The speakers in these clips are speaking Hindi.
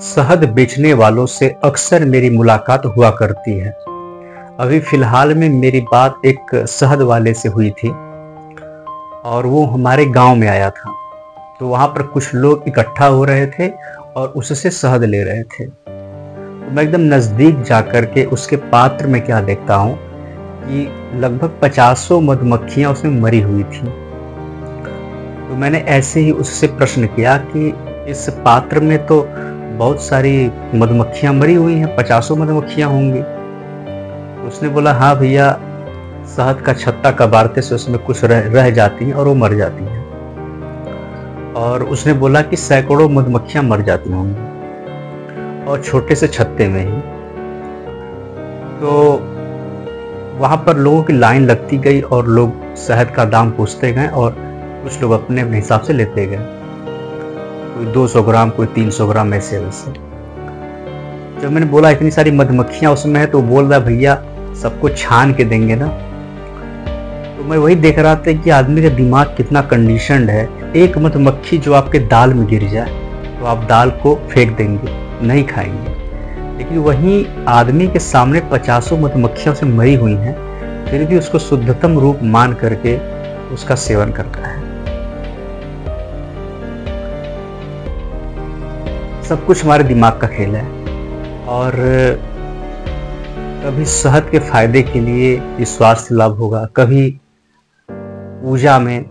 शहद बेचने वालों से अक्सर मेरी मुलाकात हुआ करती है। अभी फिलहाल में मेरी बात एक शहद वाले से हुई थी और वो हमारे गांव में आया था। तो वहां पर कुछ लोग इकट्ठा हो रहे थे और उससे शहद ले रहे थे। तो मैं एकदम नज़दीक जाकर के उसके पात्र में क्या देखता हूँ कि लगभग 50 मधुमक्खियां उसमें मरी हुई थी। तो मैंने ऐसे ही उससे प्रश्न किया कि इस पात्र में तो बहुत सारी मधुमक्खियां मरी हुई हैं, 50 मधुमक्खियां होंगी। तो उसने बोला, हाँ भैया, शहद का छत्ता कबाड़ते से उसमें कुछ रह जाती हैं और वो मर जाती हैं। और उसने बोला कि सैकड़ों मधुमक्खियां मर जाती होंगी और छोटे से छत्ते में ही। तो वहां पर लोगों की लाइन लगती गई और लोग शहद का दाम पूछते गए और कुछ लोग अपने अपने हिसाब से लेते गए, कोई 200 ग्राम, कोई 300 ग्राम, ऐसे वैसे। जब मैंने बोला इतनी सारी मधुमक्खियां उसमें है, तो बोल रहा, भैया सबको छान के देंगे ना। तो मैं वही देख रहा था कि आदमी का दिमाग कितना कंडीशनड है। एक मधुमक्खी जो आपके दाल में गिर जाए तो आप दाल को फेंक देंगे, नहीं खाएंगे। लेकिन वहीं आदमी के सामने 50 मधुमक्खियां से मरी हुई हैं, फिर भी उसको शुद्धतम रूप मान करके उसका सेवन करता है। सब कुछ हमारे दिमाग का खेल है। और कभी शहद के फायदे के लिए स्वास्थ्य लाभ होगा, कभी पूजा में।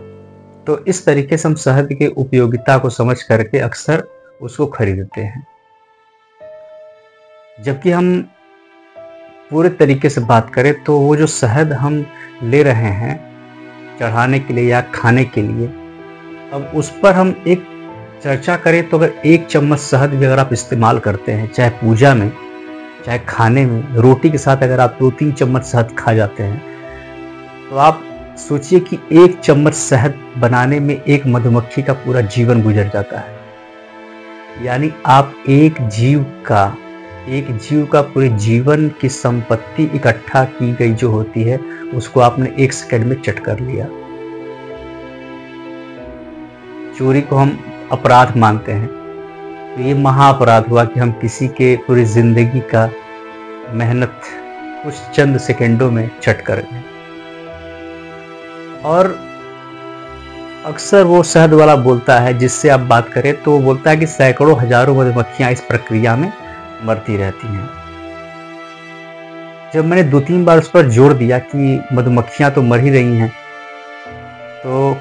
तो इस तरीके से हम शहद के उपयोगिता को समझ करके अक्सर उसको खरीदते हैं। जबकि हम पूरे तरीके से बात करें तो वो जो शहद हम ले रहे हैं चढ़ाने के लिए या खाने के लिए, अब उस पर हम एक चर्चा करें तो अगर 1 चम्मच शहद भी अगर आप इस्तेमाल करते हैं, चाहे पूजा में, चाहे खाने में, रोटी के साथ अगर आप 2-3 चम्मच शहद खा जाते हैं, तो आप सोचिए कि 1 चम्मच शहद बनाने में एक मधुमक्खी का पूरा जीवन गुजर जाता है। यानी आप एक जीव का पूरे जीवन की संपत्ति इकट्ठा की गई जो होती है, उसको आपने 1 सेकंड में चट कर लिया। चोरी को हम अपराध मानते हैं, तो ये महाअपराध हुआ कि हम किसी के पूरी जिंदगी का मेहनत कुछ चंद सेकंडों में चट कर गए। और अक्सर वो शहद वाला बोलता है, जिससे आप बात करें तो वो बोलता है कि सैकड़ों हजारों मधुमक्खियां इस प्रक्रिया में मरती रहती हैं। जब मैंने 2-3 बार उस पर जोर दिया कि मधुमक्खियां तो मर ही रही हैं, तो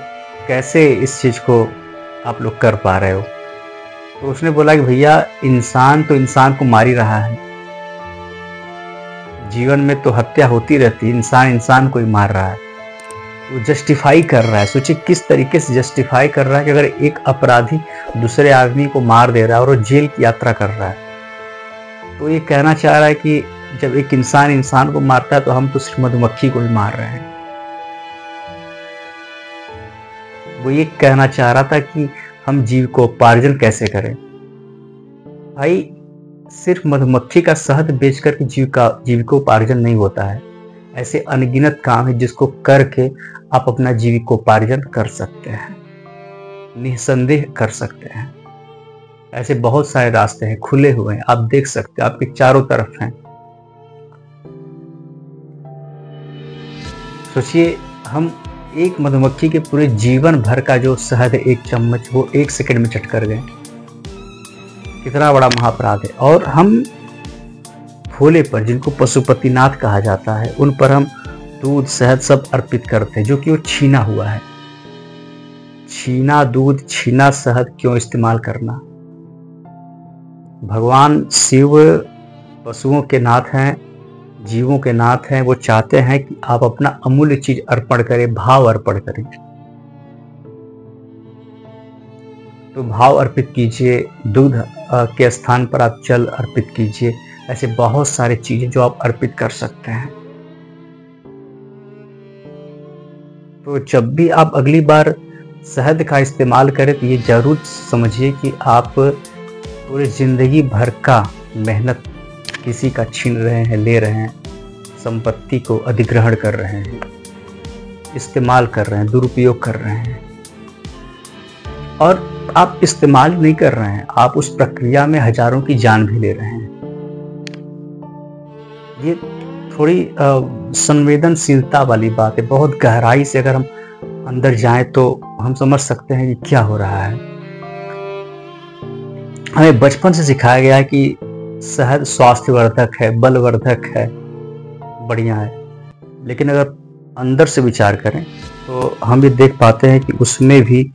कैसे इस चीज को आप लोग कर पा रहे हो? तो उसने बोला कि भैया, इंसान तो इंसान को मार ही रहा है। जीवन में तो हत्या होती रहती है, इंसान इंसान को ही मार रहा है। वो जस्टिफाई कर रहा है। सोचिए किस तरीके से जस्टिफाई कर रहा है कि अगर एक अपराधी दूसरे आदमी को मार दे रहा है और वो जेल की यात्रा कर रहा है, तो ये कहना चाह रहा है कि जब एक इंसान इंसान को मारता है तो हम तो सिर्फ मधुमक्खी को ही मार रहे हैं। वो ये कहना चाह रहा था कि हम जीविकोपार्जन कैसे करें। भाई, सिर्फ मधुमक्खी का शहद बेचकर के जीविकोपार्जन नहीं होता है। ऐसे अनगिनत काम है जिसको करके आप अपना जीविकोपार्जन कर सकते हैं, निसंदेह कर सकते हैं। ऐसे बहुत सारे रास्ते हैं, खुले हुए हैं, आप देख सकते हैं, आपके चारों तरफ हैं। सोचिए, हम एक मधुमक्खी के पूरे जीवन भर का जो शहद है 1 चम्मच, वो 1 सेकंड में चट कर गए। कितना बड़ा महाअपराध है। और हम भोले पर, जिनको पशुपतिनाथ कहा जाता है, उन पर हम दूध, शहद सब अर्पित करते हैं, जो कि वो छीना हुआ है। छीना दूध, छीना शहद क्यों इस्तेमाल करना? भगवान शिव पशुओं के नाथ हैं, जीवों के नाथ हैं। वो चाहते हैं कि आप अपना अमूल्य चीज अर्पण करें, भाव अर्पण करें। तो भाव अर्पित कीजिए, दूध के स्थान पर आप जल अर्पित कीजिए। ऐसे बहुत सारी चीजें जो आप अर्पित कर सकते हैं। तो जब भी आप अगली बार शहद का इस्तेमाल करें तो ये जरूर समझिए कि आप पूरी जिंदगी भर का मेहनत किसी का छीन रहे हैं, ले रहे हैं, संपत्ति को अधिग्रहण कर रहे हैं, इस्तेमाल कर रहे हैं, दुरुपयोग कर रहे हैं। और आप इस्तेमाल नहीं कर रहे हैं, आप उस प्रक्रिया में हजारों की जान भी ले रहे हैं। ये थोड़ी संवेदनशीलता वाली बात है। बहुत गहराई से अगर हम अंदर जाएं तो हम समझ सकते हैं कि क्या हो रहा है। हमें बचपन से सिखाया गया है कि शहद स्वास्थ्यवर्धक है, बलवर्धक है, बढ़िया है। लेकिन अगर अंदर से विचार करें तो हम ये देख पाते हैं कि उसमें भी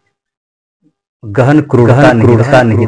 गहन क्रूरता नहीं